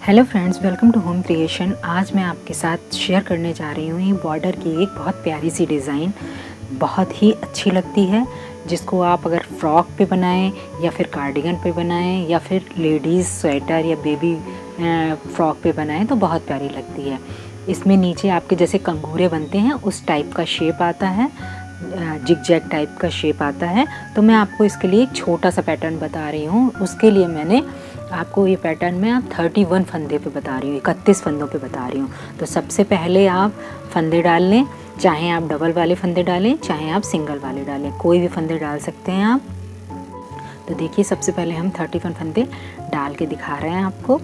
Hello friends, welcome to home creation. आज मैं आपके साथ शेयर करने जा रही हूँ ये बॉर्डर की एक बहुत प्यारी सी डिज़ाइन। बहुत ही अच्छी लगती है, जिसको आप अगर फ्रॉक पे बनाएं या फिर कार्डिगन पे बनाएं या फिर लेडीज़ स्वेटर या बेबी फ्रॉक पे बनाएं तो बहुत प्यारी लगती है। इसमें नीचे आपके जैसे कंगूरे बनते हैं उस टाइप का शेप आता है, जिग-जैग टाइप का शेप आता है। तो मैं आपको इसके लिए एक छोटा सा पैटर्न बता रही हूँ। उसके लिए मैंने आपको ये पैटर्न में आप 31 फंदे पे बता रही हूँ, 31 फंदों पे बता रही हूँ। तो सबसे पहले आप फंदे डाल लें, चाहे आप डबल वाले फंदे डालें चाहे आप सिंगल वाले डालें, कोई भी फंदे डाल सकते हैं आप। तो देखिए, सबसे पहले हम 31 फंदे डाल के दिखा रहे हैं आपको।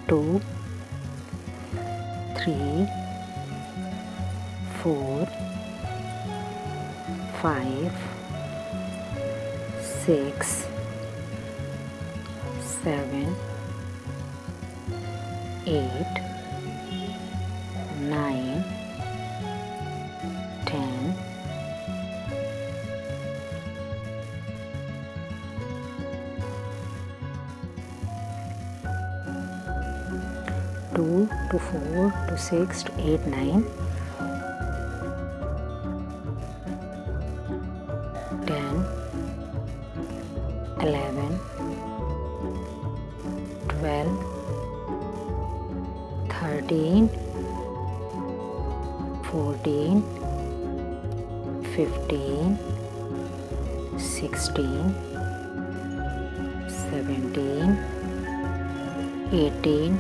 टू, 3, 4, 5, 6, 7, 8, 9, 10, 2 to 4 to 6 to 8, 9, 10, 11, 12, 13, 14, 15, 16, 17, 18,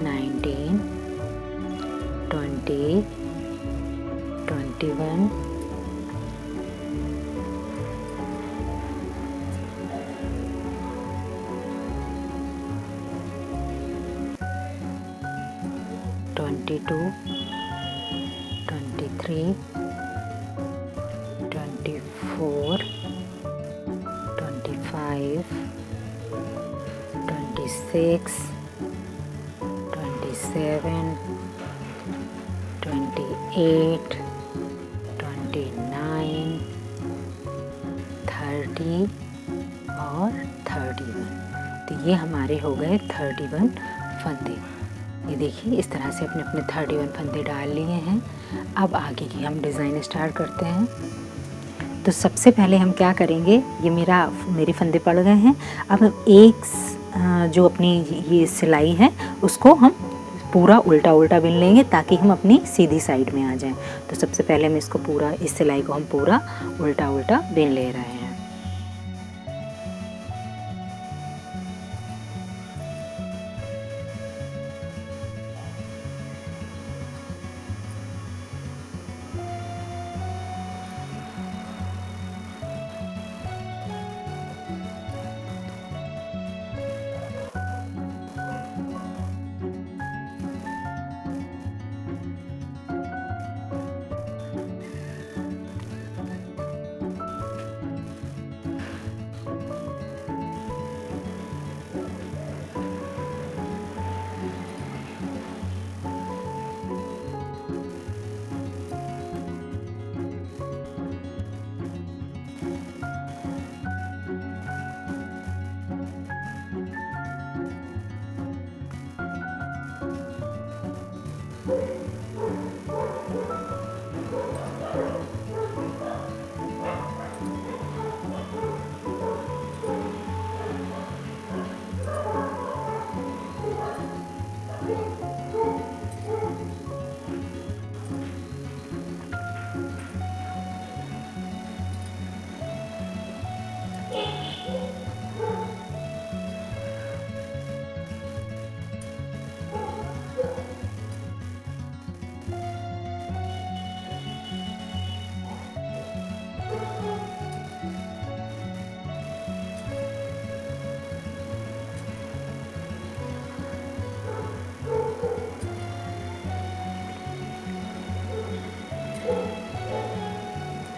19, 20, 21, 22, 23, 24, 25, 26, 27, 28, 29, 30 और 31। तो ये हमारे हो गए 31 फंदे। ये देखिए, इस तरह से अपने अपने 31 फंदे डाल लिए हैं। अब आगे की हम डिज़ाइन स्टार्ट करते हैं। तो सबसे पहले हम क्या करेंगे, ये मेरे फंदे पड़ गए हैं। अब हम जो अपनी ये सिलाई है उसको हम पूरा उल्टा उल्टा बिन लेंगे ताकि हम अपनी सीधी साइड में आ जाएं। तो सबसे पहले हम इसको पूरा, इस सिलाई को हम पूरा उल्टा उल्टा बिन ले रहे हैं।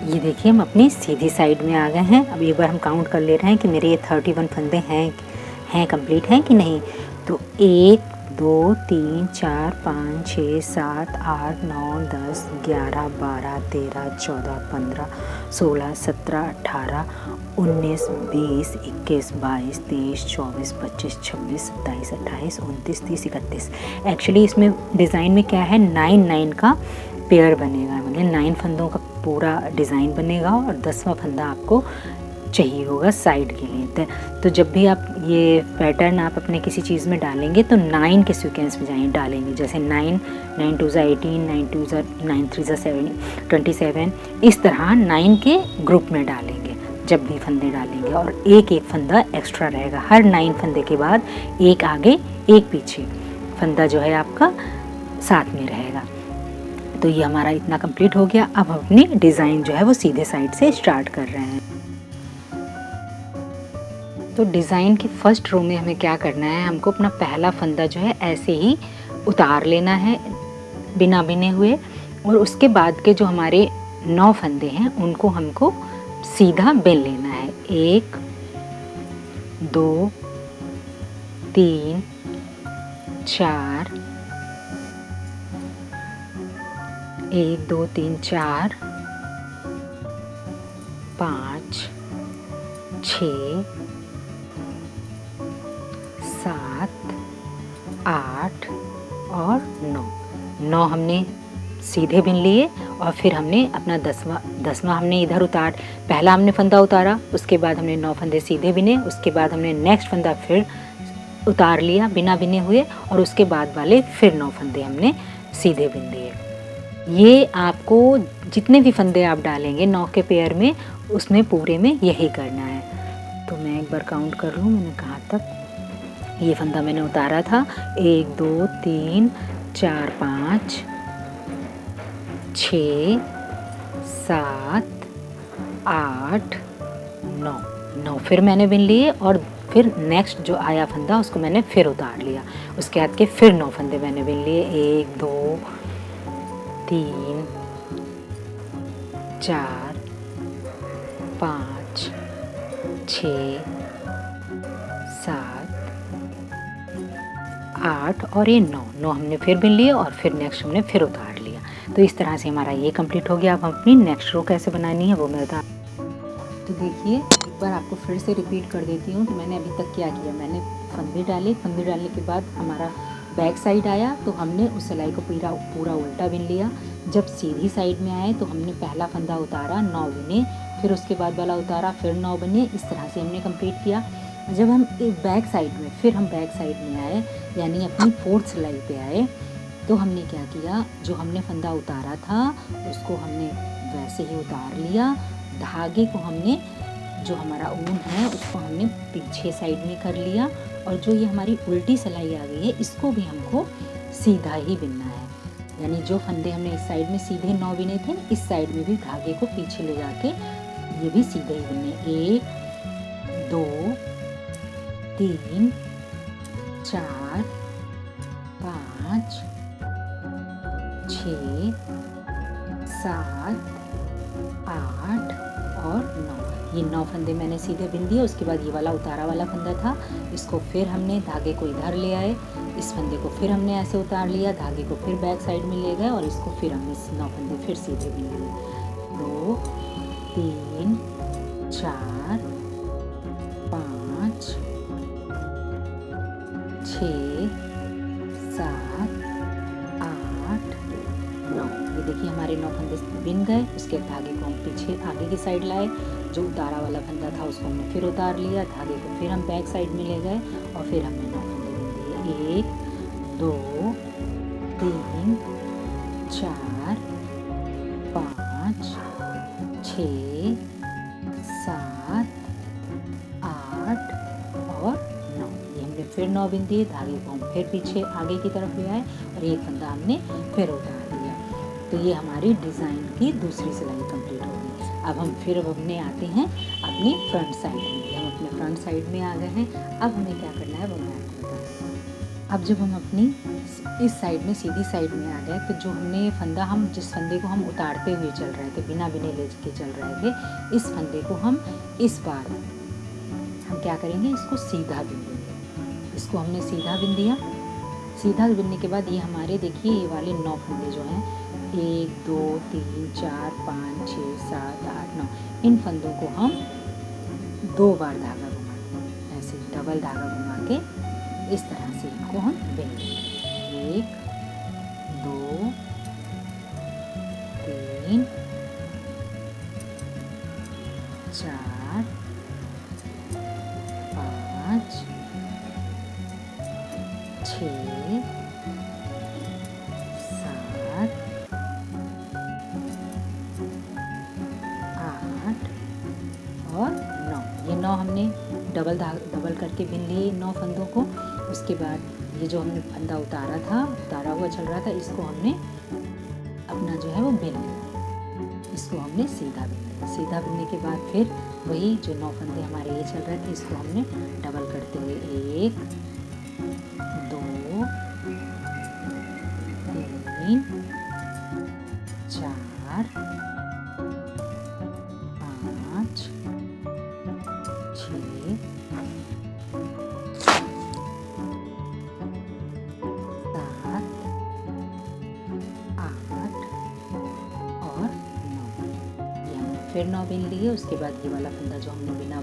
ये देखिए, हम अपनी सीधी साइड में आ गए हैं। अब एक बार हम काउंट कर ले रहे हैं कि मेरे ये 31 फंदे हैं कंप्लीट हैं कि नहीं। तो 1 2 3 4 5 6 7 8 9 10 11 12 13 14 15 16 17 18 19 20 21 22 23 24 25 26 27 28 29 30 31। एक्चुअली इसमें डिज़ाइन में क्या है, 9 का पेयर बनेगा, मतलब 9 फंदों का पूरा डिज़ाइन बनेगा और 10वां फंदा आपको चाहिए होगा साइड के लिए। तो जब भी आप ये पैटर्न आप अपने किसी चीज़ में डालेंगे तो 9 के सीक्वेंस में डालेंगे, जैसे 9 9 2 18, 9 2 9 3 27, इस तरह 9 के ग्रुप में डालेंगे जब भी फंदे डालेंगे। और एक एक फंदा एक्स्ट्रा रहेगा, हर 9 फंदे के बाद एक आगे एक पीछे फंदा जो है आपका साथ में रहेगा। तो ये हमारा इतना कंप्लीट हो गया। अब हम अपनी डिज़ाइन जो है वो सीधे साइड से स्टार्ट कर रहे हैं। तो डिज़ाइन के फर्स्ट रो में हमें क्या करना है, हमको अपना पहला फंदा जो है ऐसे ही उतार लेना है बिना बिने हुए, और उसके बाद के जो हमारे 9 फंदे हैं उनको हमको सीधा बिन लेना है। 1 2 3 4 1 2 3 4 5 6 7 8 और 9 हमने सीधे बिन लिए, और फिर हमने अपना 10वां हमने इधर पहला हमने फंदा उतारा, उसके बाद हमने 9 फंदे सीधे बिने, उसके बाद हमने नेक्स्ट फंदा फिर उतार लिया बिना बिने हुए, और उसके बाद वाले फिर 9 फंदे हमने सीधे बिन लिए। ये आपको जितने भी फंदे आप डालेंगे 9 के पेयर में, उसमें पूरे में यही करना है। तो मैं एक बार काउंट कर लूँ, मैंने कहाँ तक ये फंदा मैंने उतारा था। 1 2 3 4 5 6 7 8 9 फिर मैंने बिन लिए, और फिर नेक्स्ट जो आया फंदा उसको मैंने फिर उतार लिया। उसके बाद के फिर 9 फंदे मैंने बिन लिए। 1 2 3 4 5 6 7 8 और ये 9 हमने फिर बिन लिए, और फिर नेक्स्ट हमने फिर उतार लिया। तो इस तरह से हमारा ये कंप्लीट हो गया। अब हम अपनी नेक्स्ट रो कैसे बनानी है वो मैं बता। तो देखिए, एक बार आपको फिर से रिपीट कर देती हूँ कि मैंने अभी तक क्या किया। मैंने फंदे डालने के बाद हमारा बैक साइड आया तो हमने उस सिलाई को पूरा उल्टा बिन लिया। जब सीधी साइड में आए तो हमने पहला फंदा उतारा, 9 बिने, फिर उसके बाद वाला उतारा, फिर 9 बने। इस तरह से हमने कंप्लीट किया। जब हम बैक साइड में आए, यानी अपनी 4th सिलाई पे आए, तो हमने क्या किया, जो हमने फंदा उतारा था उसको हमने वैसे ही उतार लिया। धागे को हमने, जो हमारा ऊन है उसको हमने पीछे साइड में कर लिया, और जो ये हमारी उल्टी सिलाई आ गई है इसको भी हमको सीधा ही बिनना है। यानी जो फंदे हमने इस साइड में सीधे 9 बिने थे, इस साइड में भी धागे को पीछे ले जाके ये भी सीधे ही बिनने। 1 2 3 4 5 6 7 8 और 9। ये 9 फंदे मैंने सीधे बिन दिए। उसके बाद ये वाला उतारा वाला फंदा था, इसको फिर हमने धागे को इधर ले आए, इस फंदे को फिर हमने ऐसे उतार लिया, धागे को फिर बैक साइड में ले गए, और इसको फिर हमने 9 फंदे फिर सीधे बिन लिए। 2 3 4 5 6 7 8 9। ये देखिए हमारे 9 फंदे बिन गए। उसके धागे को हम पीछे आगे की साइड लाए, जो उतारा वाला फंदा था उसको हमने फिर उतार लिया, धागे को फिर हम बैक साइड में ले गए, और फिर हमने 9 फंदे बिन दिए। 1 2 3 4 5 6 7 8 और 9। ये हमने फिर 9 बिन दिए, धागे को हम फिर पीछे आगे की तरफ ले आए, और एक फंदा हमने फिर उतार दिया। तो ये हमारी डिज़ाइन की दूसरी सिलाई कंप्लीट हो गई। अब हम फिर अपने आते हैं अपनी फ्रंट साइड में। हम अपने फ्रंट साइड में आ गए हैं। अब हमें क्या करना है वो मैं आपको बताती हूँ। अब जब हम अपनी इस साइड में सीधी साइड में आ गए, तो जो हमने फंदा, हम जिस फंदे को हम उतारते हुए चल रहे थे, बिना बिने ले के चल रहे थे, इस फंदे को हम इस बार हम क्या करेंगे, इसको सीधा बिन देंगे। इसको हमने सीधा बिन दिया। सीधा बिनने के बाद ये हमारे देखिए ये वाले 9 फंदे जो हैं 1 2 3 4 5 6 7 8 9, इन फंदों को हम 2 बार धागा घुमा के, ऐसे डबल धागा घुमा के इस तरह से इनको हम बिन लेंगे। 1 2 3 4 5 6 7 8 और 9। ये 9 हमने डबल करके बिन लिए 9 फंदों को। उसके बाद ये जो हमने फंदा उतारा हुआ चल रहा था, इसको हमने अपना जो है वो बिन लिया। इसको हमने सीधा बिन लिया। सीधा बिनने के बाद फिर वही जो 9 फंदे हमारे ये चल रहे थे, इसको हमने डबल करते हुए 1 2 3 4 5 6 फिर 9 बिन लिए। उसके बाद ये वाला फंदा जो हमने बिना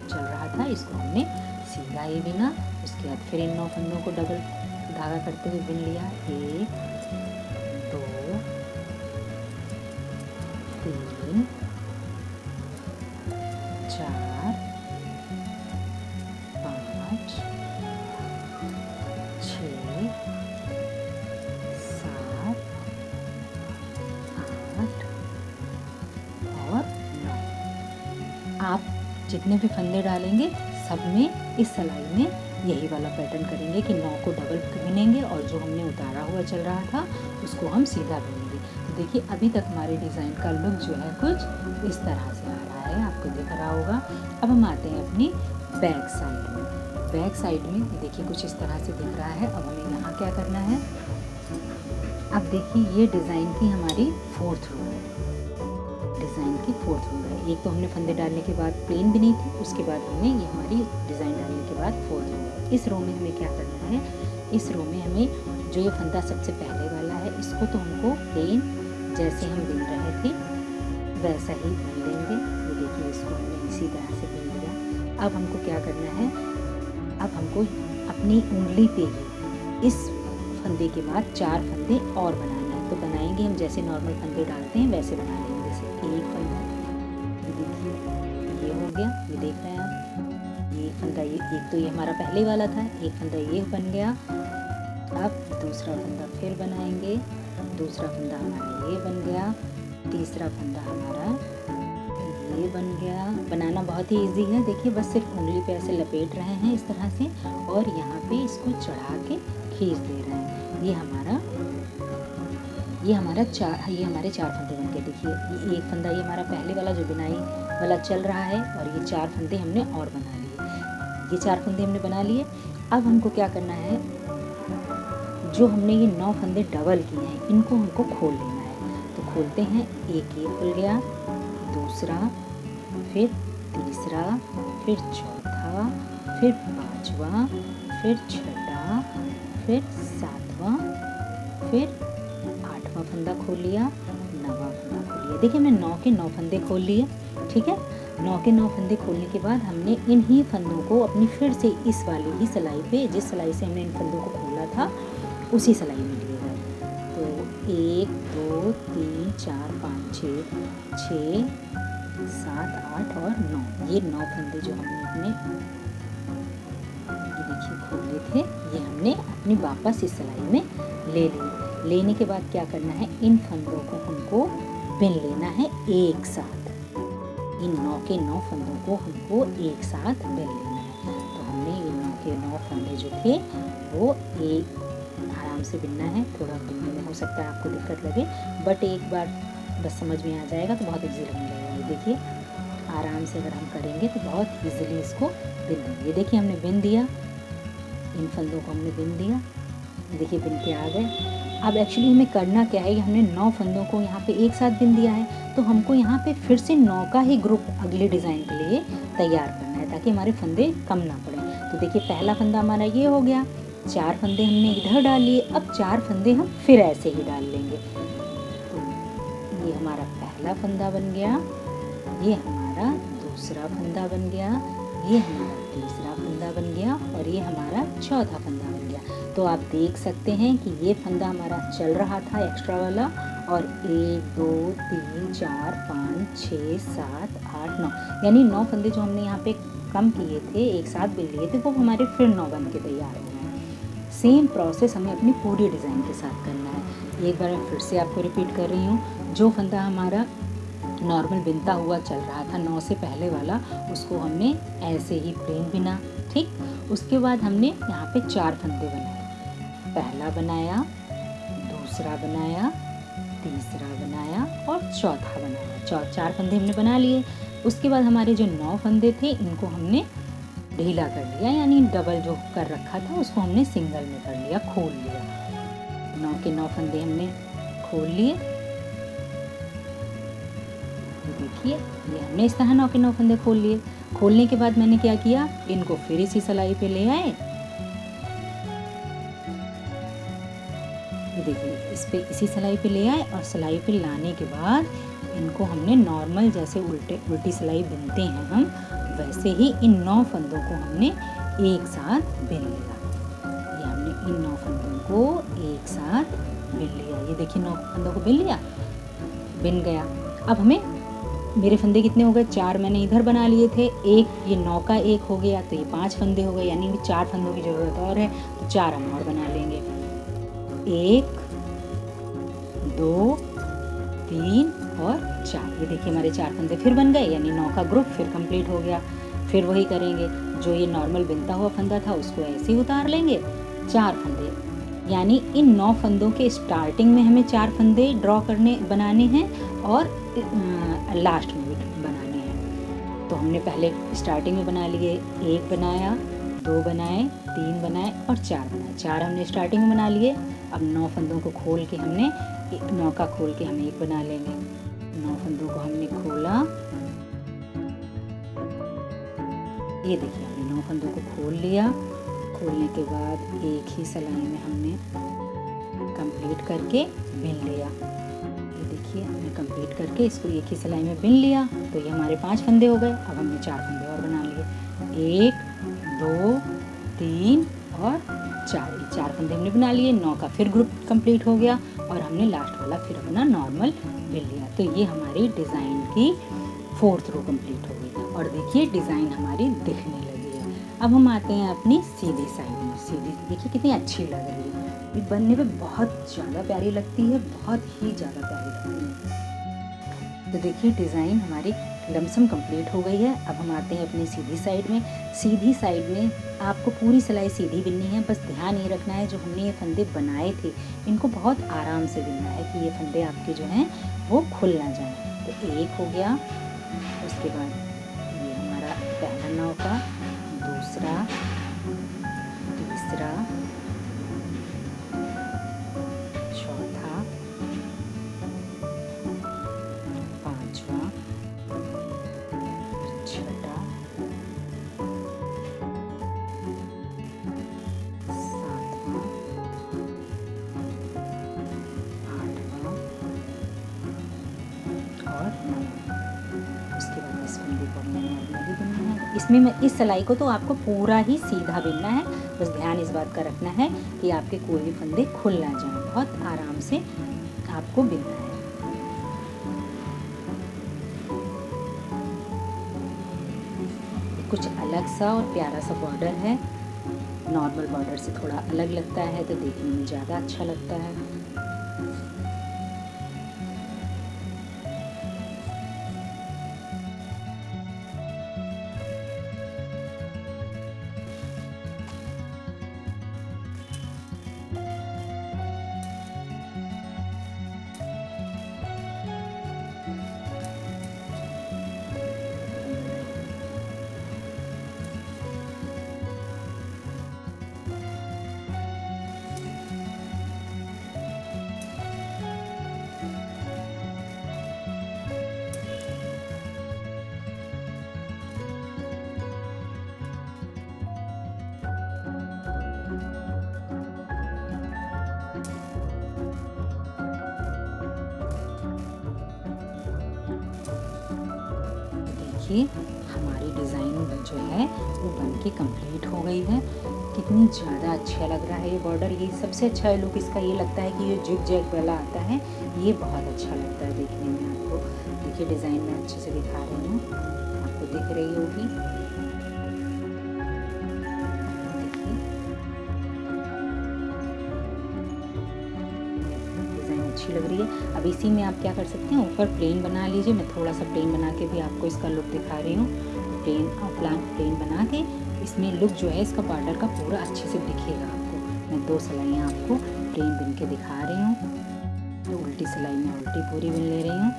चल रहा था, इसको हमने सीधा ये बिना। उसके बाद फिर इन 9 फंदों को डबल धागा करते हुए बिन लिया। 1 2 3 4 5 6 7 8 और 9। आप जितने भी फंदे डालेंगे सब में इस सिलाई में यही वाला पैटर्न करेंगे कि 9 को डबल बिनेंगे और जो हमने उतारा हुआ चल रहा था उसको हम सीधा बिनेंगे। तो देखिए अभी तक हमारे डिज़ाइन का लुक जो है कुछ इस तरह से आ रहा है, आपको दिख रहा होगा। अब हम आते हैं अपनी बैक साइड में। बैक साइड में देखिए कुछ इस तरह से दिख रहा है। अब हमें यहाँ क्या करना है, अब देखिए ये डिज़ाइन की हमारी 4th रो है। डिज़ाइन की 4th रो है। एक तो हमने फंदे डालने के बाद प्लेन बिनी थी, उसके बाद हमने ये हमारी डिज़ाइन डालने के बाद 4th रो है। इस रो में हमें क्या करना है, इस रो में हमें जो ये फंदा सबसे पहले वाला है, इसको तो हमको प्लेन जैसे हम बिन रहे थे वैसा ही बिन लेंगे। ये देखिए इसको हमने इसी तरह से बिन लिया। अब हमको क्या करना है, अब हमको अपनी उंगली पे ही इस फंदे के बाद 4 फंदे और बनाना है। तो बनाएंगे हम जैसे नॉर्मल फंदे डालते हैं वैसे बना लेंगे। जैसे एक फंदा, ये देखिए ये हो गया, ये देख रहे हैं आप, ये फंदा ये एक तो ये हमारा पहले वाला था, एक फंदा ये बन गया। अब दूसरा फंदा फिर बनाएंगे, दूसरा फंदा हमारा ये बन गया, तीसरा फंदा हमारा ये बन गया। बनाना बहुत ही इजी है। देखिए बस सिर्फ उंगली पे ऐसे लपेट रहे हैं इस तरह से और यहाँ पे इसको चढ़ा के खींच दे रहे हैं। ये हमारे 4 फंदे बन गए। देखिए ये एक फंदा ये हमारा पहले वाला जो बिनाई वाला चल रहा है और ये 4 फंदे हमने और बना लिए। ये 4 फंदे हमने बना लिए। अब हमको क्या करना है, जो हमने ये 9 फंदे डबल किए हैं इनको हमको खोल लेना है। तो खोलते हैं, एक ये खुल गया, दूसरा, फिर तीसरा, फिर चौथा, फिर 5वां, फिर 6वां, फिर 7वां, फिर 8वां फंदा खोल लिया, 9वां फंदा खोल लिया। देखिए हमने 9 के 9 फंदे खोल लिए। ठीक है, 9 के 9 फंदे खोलने के बाद हमने इन ही फंदों को अपनी फिर से इस वाली ही सिलाई पे, जिस सिलाई से हमने इन फंदों को खोला था उसी सिलाई में लिए हैं। तो 1 2 3 4 5 6 7 8 और 9, ये 9 फंदे जो हमने अपने ये देखिए खोले थे, ये हमने अपनी वापस इस सिलाई में ले लिए। लेने के बाद क्या करना है, इन फंदों को हमको बिन लेना है एक साथ। इन 9 के 9 फंदों को हमको एक साथ बिन लेना है। तो हमने ये 9 के 9 फंदे जो थे वो एक आराम से बिनना है। थोड़ा बिनने में हो सकता है आपको दिक्कत लगे, बट एक बार बस समझ में आ जाएगा तो बहुत ईजी लगने लगेगा। ये देखिए आराम से अगर हम करेंगे तो बहुत ईजिली इसको बिन लेंगे। देखिए हमने बिन दिया, इन फंदों को हमने बिन दिया, देखिए बिन के आ गए। अब एक्चुअली हमें करना क्या है, हमने 9 फंदों को यहाँ पे एक साथ बिन दिया है, तो हमको यहाँ पे फिर से 9 का ही ग्रुप अगले डिज़ाइन के लिए तैयार करना है ताकि हमारे फंदे कम ना पड़े। तो देखिए पहला फंदा हमारा ये हो गया, 4 फंदे हमने इधर डाल लिए, अब 4 फंदे हम फिर ऐसे ही डाल लेंगे। तो ये हमारा पहला फंदा बन गया, ये हमारा दूसरा फंदा बन गया, ये हमारा तीसरा फंदा बन गया और ये हमारा चौथा फंदा बन गया। तो आप देख सकते हैं कि ये फंदा हमारा चल रहा था एक्स्ट्रा वाला, और 1 2 3 4 5 6 7 8 9 यानी 9 फंदे जो हमने यहाँ पे कम किए थे, एक साथ बिल लिए थे, वो हमारे फिर 9 बन के तैयार हो गए। सेम प्रोसेस हमें अपनी पूरी डिज़ाइन के साथ करना है। एक बार मैं फिर से आपको रिपीट कर रही हूँ, जो फंदा हमारा नॉर्मल बिनता हुआ चल रहा था 9 से पहले वाला, उसको हमने ऐसे ही प्लेन बिना, ठीक। उसके बाद हमने यहाँ पे 4 फंदे बनाए, पहला बनाया, दूसरा बनाया, तीसरा बनाया और चौथा बनाया। 4 फंदे हमने बना लिए। उसके बाद हमारे जो 9 फंदे थे, इनको हमने ढीला कर लिया, यानी डबल जो कर रखा था उसको हमने सिंगल में कर लिया, खोल लिया। 9 के 9 फंदे हमने खोल लिए। देखिए ये हमने इस तरह 9 के 9 फंदे खोल लिए। खोलने के बाद मैंने क्या किया, इनको फिर इसी सिलाई पे ले आए। देखिए इस पे इसी सिलाई पे ले आए और सिलाई पे लाने के बाद इनको हमने नॉर्मल जैसे उल्टी सिलाई बिनते हैं हम, वैसे ही इन 9 फंदों को हमने एक साथ बिन लिया। ये हमने इन 9 फंदों को एक साथ बिन लिया। ये देखिए 9 फंदों को बिन लिया, बिन गया। अब हमें, मेरे फंदे कितने हो गए, 4 मैंने इधर बना लिए थे, एक ये 9 का 1 हो गया, तो ये 5 फंदे हो गए, यानी 4 फंदों की ज़रूरत और है, तो 4 हम और बना लेंगे। 1 2 3 और 4। ये देखिए हमारे 4 फंदे फिर बन गए, यानी 9 का ग्रुप फिर कंप्लीट हो गया। फिर वही करेंगे, जो ये नॉर्मल बिनता हुआ फंदा था उसको ऐसे ही उतार लेंगे, 4 फंदे, यानी इन 9 फंदों के स्टार्टिंग में हमें 4 फंदे बनाने हैं और लास्ट में भी बनाने हैं। तो हमने पहले स्टार्टिंग में बना लिए, 1 बनाया, 2 बनाए, 3 बनाए और 4 बनाए। 4 हमने स्टार्टिंग में बना लिए। अब 9 फंदों को खोल के हमने 9 का खोल के हम 1 बना लेंगे। 9 फंदों को हमने खोला, ये देखिए हमने 9 फंदों को खोल लिया। खोलने के बाद एक ही सिलाई में हमने कंप्लीट करके बिन लिया। ये देखिए हमने कंप्लीट करके इसको एक ही सिलाई में बिन लिया, तो ये हमारे 5 फंदे हो गए। अब हमने 4 फंदे और बना लिए, 1 2 3 और 4। ये 4 फंदे हमने बना लिए, 9 का फिर ग्रुप कंप्लीट हो गया और हमने लास्ट वाला फिर अपना नॉर्मल बिन लिया। तो ये हमारी डिज़ाइन की 4th रो कंप्लीट हो गई और देखिए डिज़ाइन हमारी दिखने लगी है। अब हम आते हैं अपनी सीधी साइड में। सीधी देखिए कितनी अच्छी लग रही है, ये बनने में बहुत ज़्यादा प्यारी लगती है, बहुत ही ज़्यादा प्यारी लगती है। तो देखिए डिज़ाइन हमारी लमसम कंप्लीट हो गई है। अब हम आते हैं अपनी सीधी साइड में। सीधी साइड में आपको पूरी सिलाई सीधी बिननी है, बस ध्यान ये रखना है जो हमने ये फंदे बनाए थे इनको बहुत आराम से बिनना है कि ये फंदे आपके जो हैं वो खुल ना जाएं। तो 1 हो गया, उसके बाद ये हमारा पहला 9 का, दूसरा, तीसरा, चौथा, 5वां, 6वां, 7वां, 8वां और 9वां। उसके बाद इस फंदे को हमने नॉर्मली बिनना है। इसमें मैं इस सिलाई को तो आपको पूरा ही सीधा बिनना है, बस ध्यान इस बात का रखना है कि आपके कोई भी फंदे खुल ना जाएं, बहुत आराम से आपको बिनना है। कुछ अलग सा और प्यारा सा बॉर्डर है, नॉर्मल बॉर्डर से थोड़ा अलग लगता है तो देखने में ज़्यादा अच्छा लगता है। देखिए हमारी डिज़ाइन जो है वो बन के कंप्लीट हो गई है। कितनी ज़्यादा अच्छा लग रहा है ये बॉर्डर। ये सबसे अच्छा लुक इसका ये लगता है कि ये जिग जैग वाला आता है, ये बहुत अच्छा लगता है देखने में आपको। देखिए डिज़ाइन में अच्छे से दिखा रही हूँ, आपको दिख रही होगी। डिज़ाइन अच्छी लग रही है। अब इसी में आप क्या कर सकते हैं, ऊपर प्लेन बना लीजिए। मैं थोड़ा सा प्लेन बना के भी आपको इसका लुक दिखा रही हूँ। प्लेन बना के इसमें लुक जो है इसका बॉर्डर का पूरा अच्छे से दिखेगा आपको। मैं 2 सिलाइयाँ आपको प्लेन बुन के दिखा रही हूँ। तो उल्टी सिलाई में उल्टी पूरी बुन ले रही हूँ।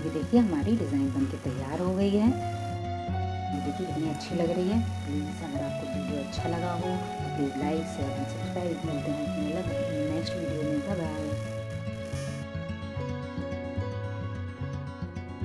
ये देखिए हमारी डिज़ाइन बनके तैयार हो गई है। ये देखिए कितनी अच्छी लग रही है। प्लीज़ अगर आपको वीडियो अच्छा लगा हो तो please like share and subscribe. मिलते हैं नेक्स्ट वीडियो में। Bye bye.